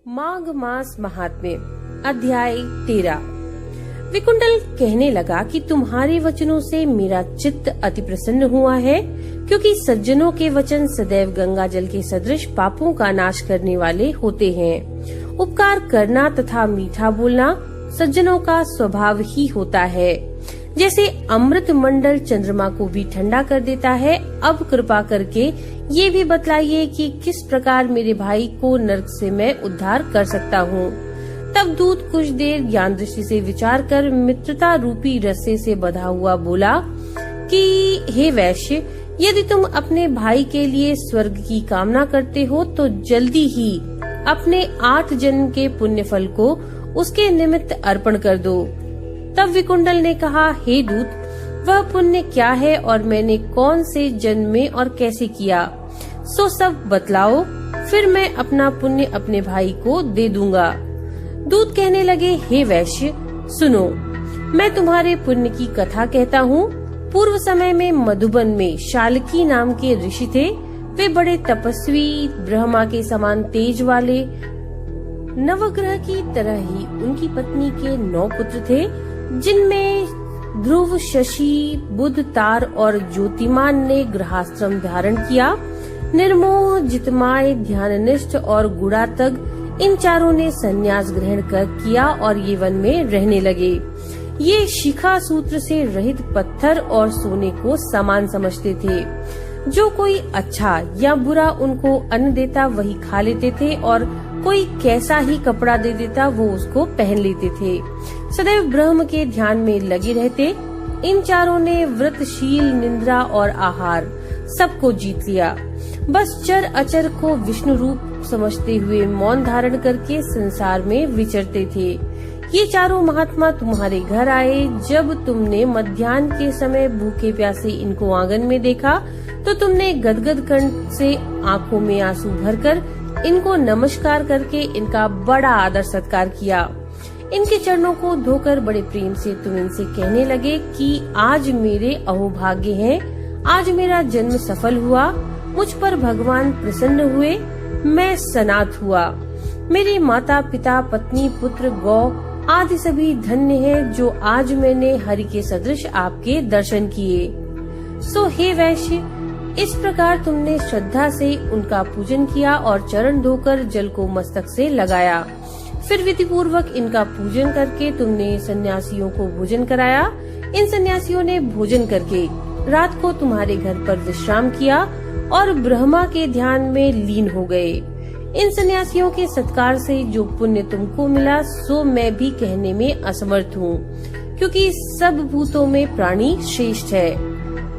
माघ मास महात्म्य अध्याय 13। विकुंडल कहने लगा कि तुम्हारे वचनों से मेरा चित्त अति प्रसन्न हुआ है, क्योंकि सज्जनों के वचन सदैव गंगा जल के सदृश पापों का नाश करने वाले होते हैं। उपकार करना तथा मीठा बोलना सज्जनों का स्वभाव ही होता है। जैसे अमृत मंडल चंद्रमा को भी ठंडा कर देता है, अब कृपा करके ये भी बतलाइए कि किस प्रकार मेरे भाई को नरक से मैं उद्धार कर सकता हूँ। तब दूत कुछ देर ज्ञान दृष्टि से विचार कर मित्रता रूपी रस्से से बंधा हुआ बोला कि हे वैश्य, यदि तुम अपने भाई के लिए स्वर्ग की कामना करते हो तो जल्दी ही अपने 8 जन्म के पुण्य फल को उसके निमित्त अर्पण कर दो। तब विकुंडल ने कहा, हे दूत, वह पुण्य क्या है और मैंने कौन से जन्म में और कैसे किया, सो सब बतलाओ, फिर मैं अपना पुण्य अपने भाई को दे दूंगा। दूत कहने लगे, हे वैश्य, सुनो, मैं तुम्हारे पुण्य की कथा कहता हूँ। पूर्व समय में मधुबन में शाल्की नाम के ऋषि थे। वे बड़े तपस्वी, ब्रह्मा के समान तेज वाले, नवग्रह की तरह ही उनकी पत्नी के 9 पुत्र थे, जिनमें ध्रुव, शशि, बुध, तार और ज्योतिमान ने गृहस्थाश्रम धारण किया। निर्मोह, जितमाय, ध्याननिष्ठ और गुणातग, इन चारों ने संन्यास ग्रहण कर किया और ये वन में रहने लगे। ये शिखा सूत्र से रहित पत्थर और सोने को समान समझते थे। जो कोई अच्छा या बुरा उनको अन्न देता वही खा लेते थे, और कोई कैसा ही कपड़ा दे देता वो उसको पहन लेते थे। सदैव ब्रह्म के ध्यान में लगे रहते। इन चारों ने व्रतशील, निद्रा और आहार सबको जीत लिया। बस चर अचर को विष्णु रूप समझते हुए मौन धारण करके संसार में विचरते थे। ये चारों महात्मा तुम्हारे घर आए। जब तुमने मध्याह्न के समय भूखे प्यासे इनको आंगन में देखा तो तुमने गदगद कंठ से आंखों में आंसू भरकर इनको नमस्कार करके इनका बड़ा आदर सत्कार किया। इनके चरणों को धोकर बड़े प्रेम से तुम इनसे कहने लगे कि आज मेरे अहोभाग्य हैं, आज मेरा जन्म सफल हुआ, मुझ पर भगवान प्रसन्न हुए, मैं सनाथ हुआ। मेरे माता पिता, पत्नी, पुत्र, गौ आदि सभी धन्य हैं, जो आज मैंने हरि के सदृश आपके दर्शन किए। सो हे वैश्य, इस प्रकार तुमने श्रद्धा से उनका पूजन किया और चरण धोकर जल को मस्तक से लगाया। फिर विधि पूर्वक इनका पूजन करके तुमने सन्यासियों को भोजन कराया। इन सन्यासियों ने भोजन करके रात को तुम्हारे घर पर विश्राम किया और ब्रह्मा के ध्यान में लीन हो गए। इन सन्यासियों के सत्कार से जो पुण्य तुमको मिला सो मैं भी कहने में असमर्थ हूँ, क्योंकि सब भूतों में प्राणी श्रेष्ठ है।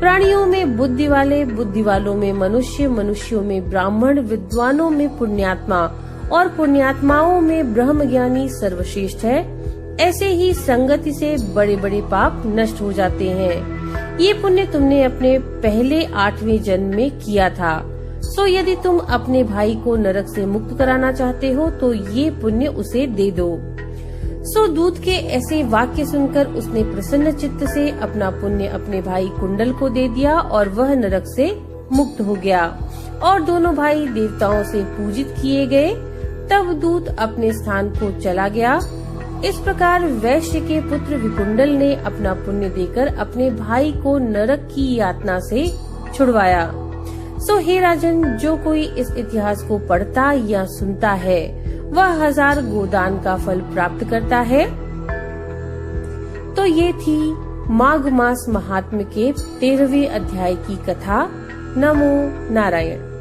प्राणियों में बुद्धि वाले, बुद्धि वालों में मनुष्य, मनुष्यों में ब्राह्मण, विद्वानों में पुण्यात्मा और पुण्यात्माओं में ब्रह्मज्ञानी सर्वश्रेष्ठ है। ऐसे ही संगति से बड़े बड़े पाप नष्ट हो जाते हैं। ये पुण्य तुमने अपने पहले 8वें जन्म में किया था। सो यदि तुम अपने भाई को नरक से मुक्त कराना चाहते हो तो ये पुण्य उसे दे दो। सो दूत के ऐसे वाक्य सुनकर उसने प्रसन्न चित्त से अपना पुण्य अपने भाई कुंडल को दे दिया और वह नरक से मुक्त हो गया और दोनों भाई देवताओं से पूजित किए गए। तब दूत अपने स्थान को चला गया। इस प्रकार वैश्य के पुत्र विकुंडल ने अपना पुण्य देकर अपने भाई को नरक की यातना से छुड़वाया। सो हे राजन, जो कोई इस इतिहास को पढ़ता या सुनता है वह 1000 गोदान का फल प्राप्त करता है। तो ये थी माघ मास महात्म्य के 13वें अध्याय की कथा। नमो नारायण।